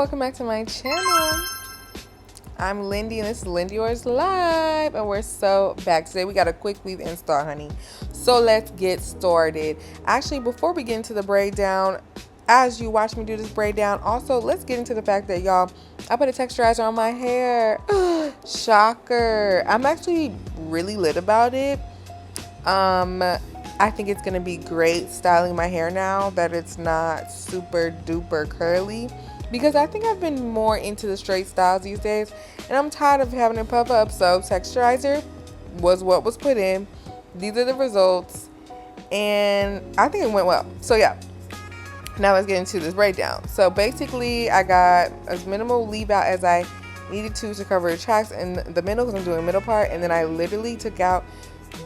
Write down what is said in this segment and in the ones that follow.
welcome back to my channel. I'm Lindy and this is Lindiorslife, and we're so back. Today we got a quick weave install, honey. So let's get started. Actually, before we get into the braid down, as you watch me do this braid down, also let's get into the fact that y'all, I put a texturizer on my hair. Shocker. I'm actually really lit about it. I think it's gonna be great styling my hair now that it's not super duper curly, because I think I've been more into the straight styles these days and I'm tired of having it puff up. So texturizer was what was put in. These are the results and I think it went well. So yeah, now let's get into this braid down. So basically I got as minimal leave out as I needed to cover the tracks in the middle, because I'm doing the middle part, and then I literally took out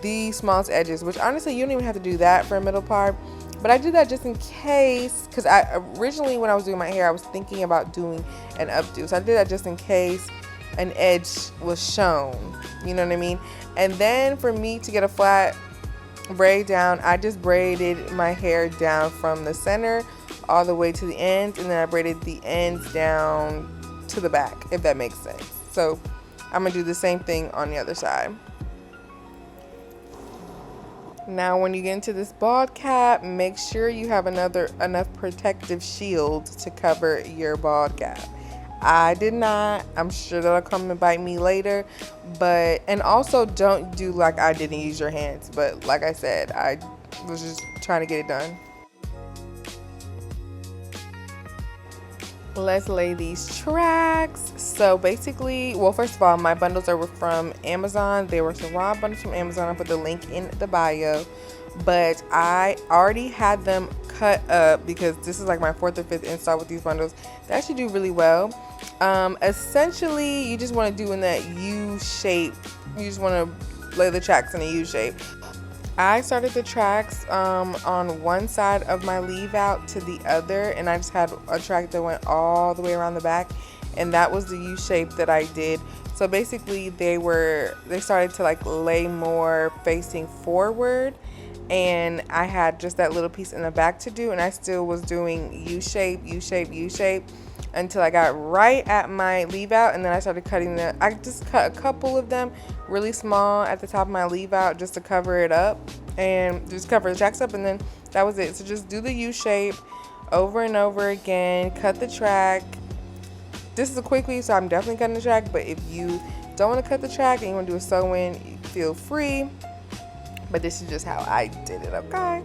the smallest edges, which honestly you don't even have to do that for a middle part, but I did that just in case, because I originally, when I was doing my hair, I was thinking about doing an updo, so I did that just in case an edge was shown, you know what I mean. And then for me to get a flat braid down, I just braided my hair down from the center all the way to the ends, and then I braided the ends down to the back, if that makes sense. So I'm gonna do the same thing on the other side. Now when you get into this bald cap, make sure you have enough protective shield to cover your bald cap. I did not. I'm sure that'll come and bite me later, but, and also don't do like I didn't use your hands, but like I said, I was just trying to get it done. Let's lay these tracks. So basically, well, first of all, my bundles are from Amazon. They were some raw bundles from Amazon. I put the link in the bio, but I already had them cut up because this is like my 4th or 5th install with these bundles. They actually do really well. Essentially, you just want to do in that U shape. You just want to lay the tracks in a U shape. I started the tracks on one side of my leave out to the other, and I just had a track that went all the way around the back, and that was the U shape that I did. So basically they started to like lay more facing forward, and I had just that little piece in the back to do, and I still was doing U shape, U shape, U shape until I got right at my leave out, and then I started cutting I just cut a couple of them really small at the top of my leave out just to cover it up and just cover the tracks up, and then that was it. So just do the U shape over and over again, cut the track. This is a quick weave, so I'm definitely cutting the track, but if you don't want to cut the track and you want to do a sew-in, feel free, but this is just how I did it, okay?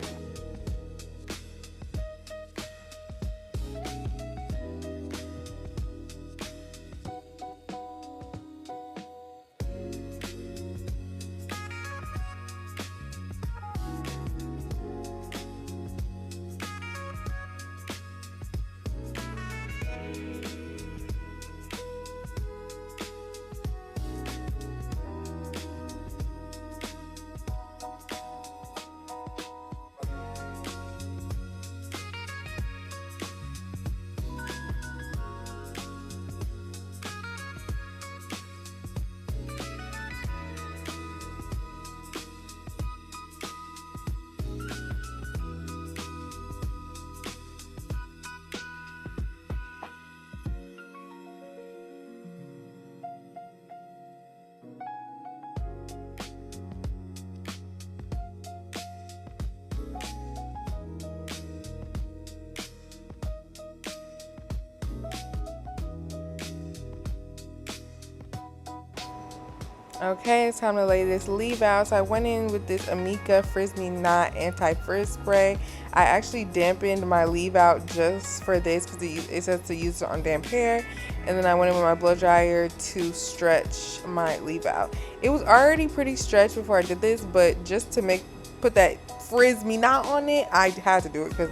Okay, it's time to lay this leave out. So I went in with this Amika Frizz Me Not Anti-Frizz Spray. I actually dampened my leave out just for this because it says to use it on damp hair. And then I went in with my blow dryer to stretch my leave out. It was already pretty stretched before I did this, but just to put that Frizz Me Not on it, I had to do it because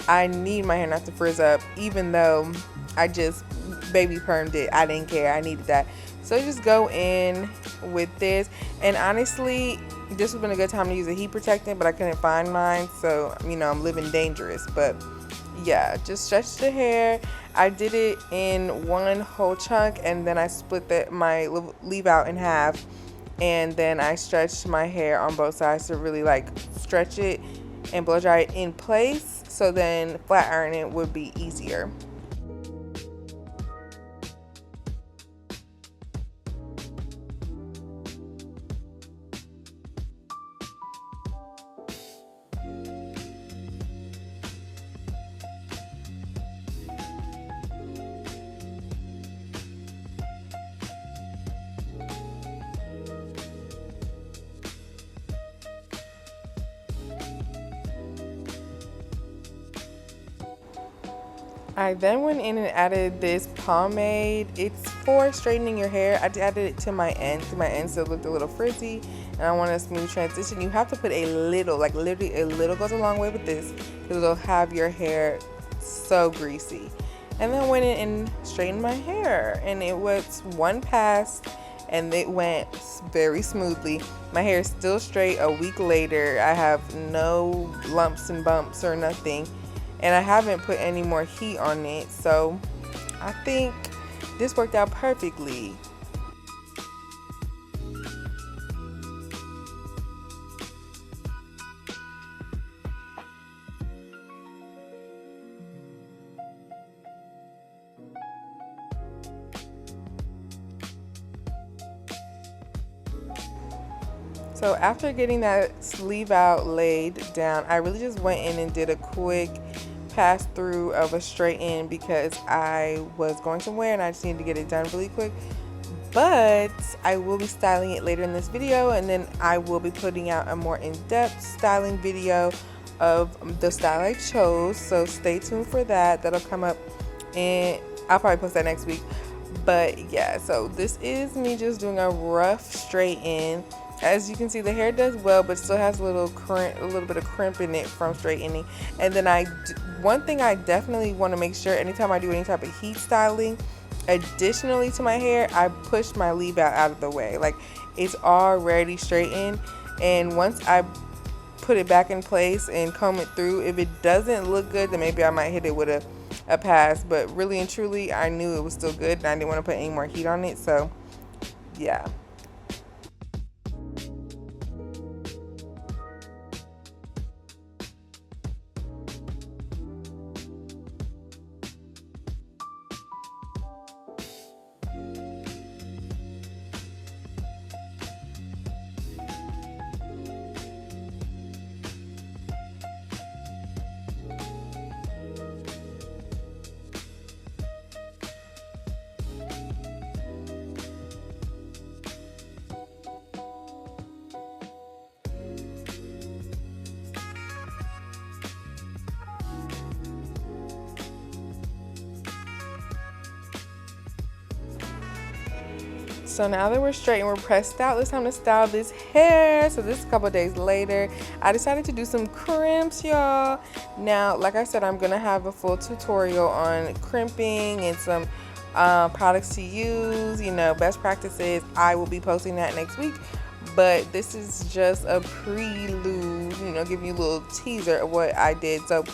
I need my hair not to frizz up, even though I just baby permed it. I didn't care. I needed that. So just go in with this, and honestly this would have been a good time to use a heat protectant, but I couldn't find mine, so you know I'm living dangerous. But yeah, just stretch the hair. I did it in one whole chunk, and then I split my leave out in half, and then I stretched my hair on both sides to really like stretch it and blow dry it in place, so then flat ironing would be easier. I then went in and added this pomade. It's for straightening your hair. I added it to my ends. My ends still looked a little frizzy, and I want a smooth transition. You have to put a little, like literally a little goes a long way with this, because it'll have your hair so greasy. And then went in and straightened my hair, and it was one pass, and it went very smoothly. My hair is still straight a week later. I have no lumps and bumps or nothing, and I haven't put any more heat on it, so I think this worked out perfectly. So after getting that sleeve out laid down, I really just went in and did a quick pass through of a straighten because I was going somewhere and I just needed to get it done really quick. But I will be styling it later in this video, and then I will be putting out a more in-depth styling video of the style I chose. So stay tuned for that. That'll come up, and I'll probably post that next week. But yeah, so this is me just doing a rough straighten. As you can see, the hair does well, but still has a little bit of crimp in it from straightening. And then one thing I definitely want to make sure anytime I do any type of heat styling, additionally to my hair, I push my leave out of the way. Like, it's already straightened, and once I put it back in place and comb it through, if it doesn't look good, then maybe I might hit it with a pass. But really and truly, I knew it was still good, and I didn't want to put any more heat on it. So yeah. So now that we're straight and we're pressed out, it's time to style this hair. So this is a couple days later. I decided to do some crimps, y'all. Now, like I said, I'm gonna have a full tutorial on crimping and some products to use, you know, best practices. I will be posting that next week. But this is just a prelude, you know, giving you a little teaser of what I did. So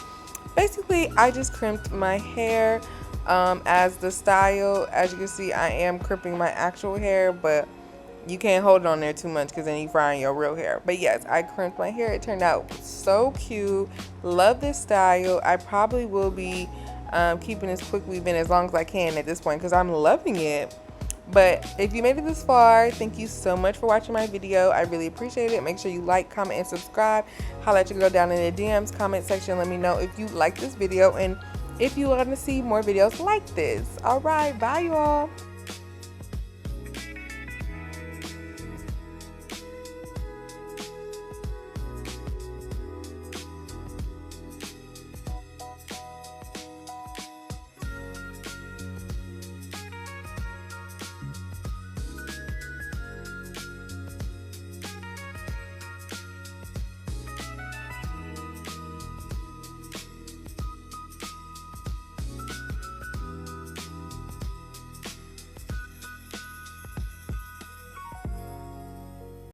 basically, I just crimped my hair. As the style, as you can see, I am crimping my actual hair, but you can't hold it on there too much because then you frying your real hair. But yes, I crimped my hair. It turned out so cute. Love this style. I probably will be keeping this quick weaving as long as I can at this point because I'm loving it. But if you made it this far, thank you so much for watching my video. I really appreciate it. Make sure you like, comment, and subscribe. Holla at your girl down in the DMs comment section. Let me know if you like this video and if you want to see more videos like this. All right, bye, y'all.